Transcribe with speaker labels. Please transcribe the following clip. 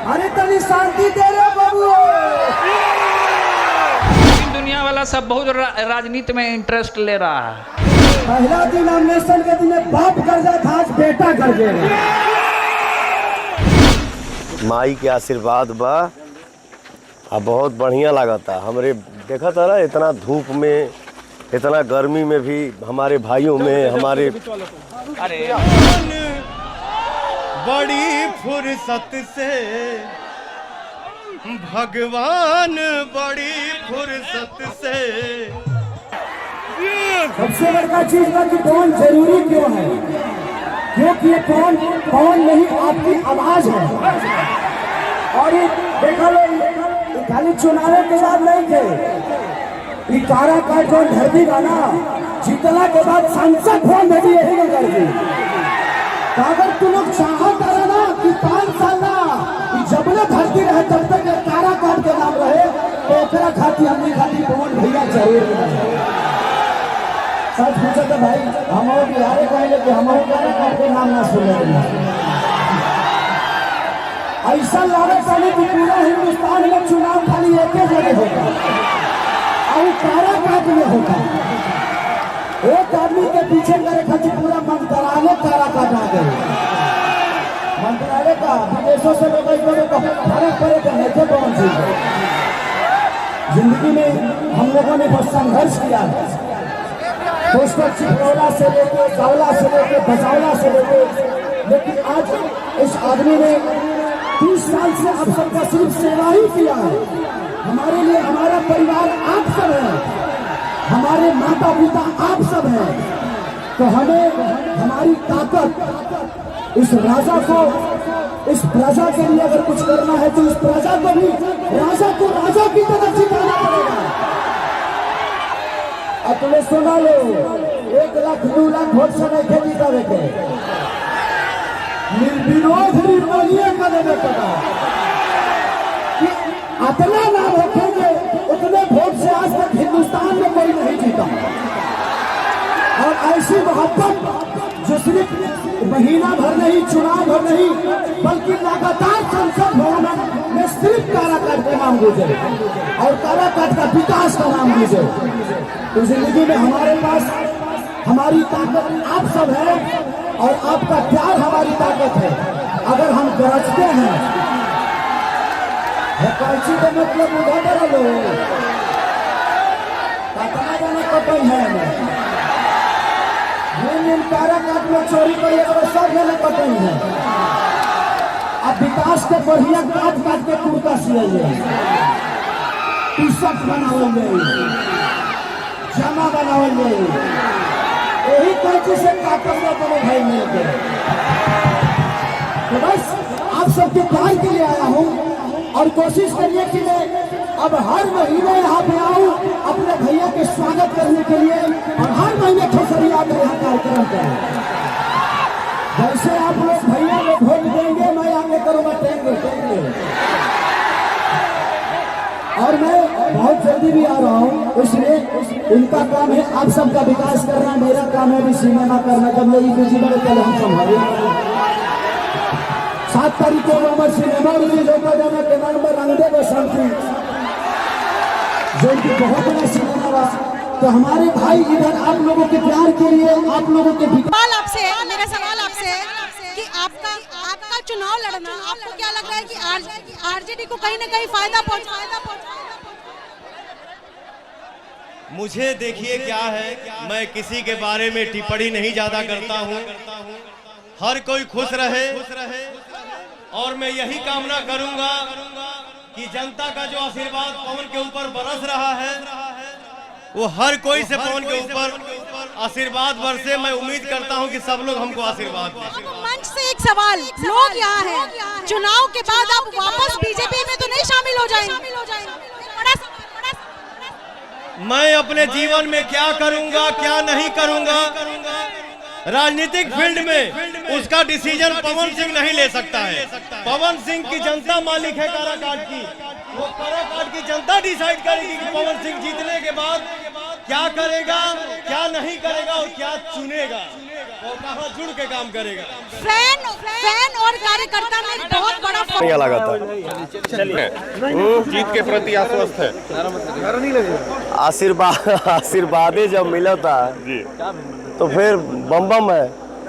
Speaker 1: अरे तनी शांति दे रे बाबू।
Speaker 2: दुनिया वाला सब बहुत राजनीति में इंटरेस्ट ले रहा है।
Speaker 1: पहला दिन नॉमिनेशन के दिन बाप कर जाए था, आज बेटा कर देगा।
Speaker 3: माई के आशीर्वाद बा, अब बहुत बढ़िया लागता। हमरे देखा था ना, इतना धूप में, इतना गर्मी में भी हमारे भाइयों में हमारे
Speaker 2: अरे
Speaker 4: बड़ी फुर्सत से भगवान, बड़ी फुर्सत से।
Speaker 1: सबसे बड़का चीज का कि पवन जरूरी क्यों है, क्योंकि ये पवन नहीं आपकी आवाज है। और ये देखा लो, खाली चुनाव के बाद नहीं थे, ये कारा का जो धरती का ना जीतला के बाद संसद भवन में भी यही नहीं करती। तो अगर तुम लोग चाहत रहे ना कि 5 साल ना जब तक धरती रहे तब तक कारा काट के नाम रहे, तो एकरा खाती हमने खाती पवन भैया जरूर सच पूछा था भाई। हम बिहारे कहेंगे कि हम कारा काट के नाम ना सुने। ऐसा लागत है कि पूरा हिंदुस्तान में चुनाव खाली एक ही जगह होगा और कारा काट में होगा। एक आदमी के पीछे करे खातिर पूरा मंत्रालय कारा काटा गए। मंत्रालय का विदेशों से लोग फर्क पड़ेगा नहीं थे। कौन सी जिंदगी में हम लोगों ने बहुत संघर्ष किया है, दोस्तों चिपौला से लेके कावला से लेके बचावला से लेके, लेकिन आज इस आदमी ने 30 साल से आप सबका सिर्फ सेवा ही किया है। हमारे लिए हमारा परिवार आप सब है, हमारे माता पिता आप सब हैं। तो हमें हमारी ताकत इस राजा को, इस प्रजा के लिए अगर कुछ करना है तो इस प्रजा को भी राजा को राजा की तरफ जिताना पड़ेगा। अपने सुना लो, 1 लाख 2 लाख वोट से नहीं खेती करेंगे, निर्विरोध निर्मोहिया का देवे पड़ा। अतना नाम रखेंगे उतने वोट से आज तक हिंदुस्तान में कोई नहीं जीता। और ऐसी मोहब्बत जो सिर्फ महीना भर नहीं, चुनाव भर नहीं, बल्कि लगातार संसद भवन में सिर्फ काराकाट का नाम गुजरे और काराकाट का विकास का नाम गुजरे। तो जिंदगी में हमारे पास हमारी ताकत आप सब है और आपका प्यार हमारी ताकत है। अगर हम गरजते हैं कैसी का मतलब उधर लो कतना जाना कटन है कारा काट में चोरी करिए तो सब जने कटन है। अब विकास के बढ़िया काट काट के कुर्ता सिलाइए, टी शर्ट बनाओगे, जमा बनाओगे, यही कैसे से काटन में दोनों भाई मिलके। तो बस आप सबके प्यार के लिए आया हूँ और कोशिश करिए कि मैं अब हर महीने यहाँ पे आऊँ अपने भैया के स्वागत करने के लिए और हर महीने खेसरिया में यहाँ कार्यक्रम करूँ। जैसे आप लोग भैया को वोट देंगे, मैं आगे करूँगा टेंगे। और मैं बहुत जल्दी भी आ रहा हूँ, इसलिए इनका काम है आप सबका विकास करना, मेरा काम है भी सिनेमा करना। जब मेरी बीजी में पहले हम संभालिए 7 तारीख को नंबर सिनेमा रिलीज होगा जाना के नाम में रंगदे बसंती, जो कि बहुत बड़ा सिनेमा रहा। तो हमारे भाई इधर आप लोगों के प्यार के लिए, आप लोगों के
Speaker 5: सवाल आपसे, मेरा सवाल आपसे कि आपका चुनाव लड़ना, आपको क्या लग रहा है कि आरजेडी को कहीं न कहीं फायदा पहुंचा?
Speaker 4: मुझे देखिए क्या है, मैं किसी के बारे में टिप्पणी नहीं ज्यादा करता हूँ। हर कोई खुश रहे और मैं यही कामना करूंगा कि जनता का जो आशीर्वाद पवन के ऊपर बरस रहा है वो हर कोई से पवन के ऊपर आशीर्वाद बरसे। मैं उम्मीद करता हूं कि सब लोग हमको आशीर्वाद दें।
Speaker 5: मंच से एक सवाल, लोग यहाँ हैं, चुनाव के बाद आप वापस बीजेपी में तो नहीं शामिल हो जाएंगे?
Speaker 4: मैं अपने जीवन में क्या करूंगा क्या नहीं करूंगा, राजनीतिक फील्ड में उसका डिसीजन पवन सिंह नहीं ले सकता है। पवन सिंह की जनता मालिक है काराकाट की, वो काराकाट की जनता डिसाइड करेगी कि पवन सिंह जीतने के बाद क्या करेगा क्या नहीं करेगा और क्या चुनेगा। वो कहाँ जुड़ के काम करेगा।
Speaker 5: फैन और कार्यकर्ता में बहुत बड़ा
Speaker 3: बढ़िया लगा था।
Speaker 6: जीत के प्रति आश्वस्त है।
Speaker 3: आशीर्वाद जब मिला था तो फिर बम बम है।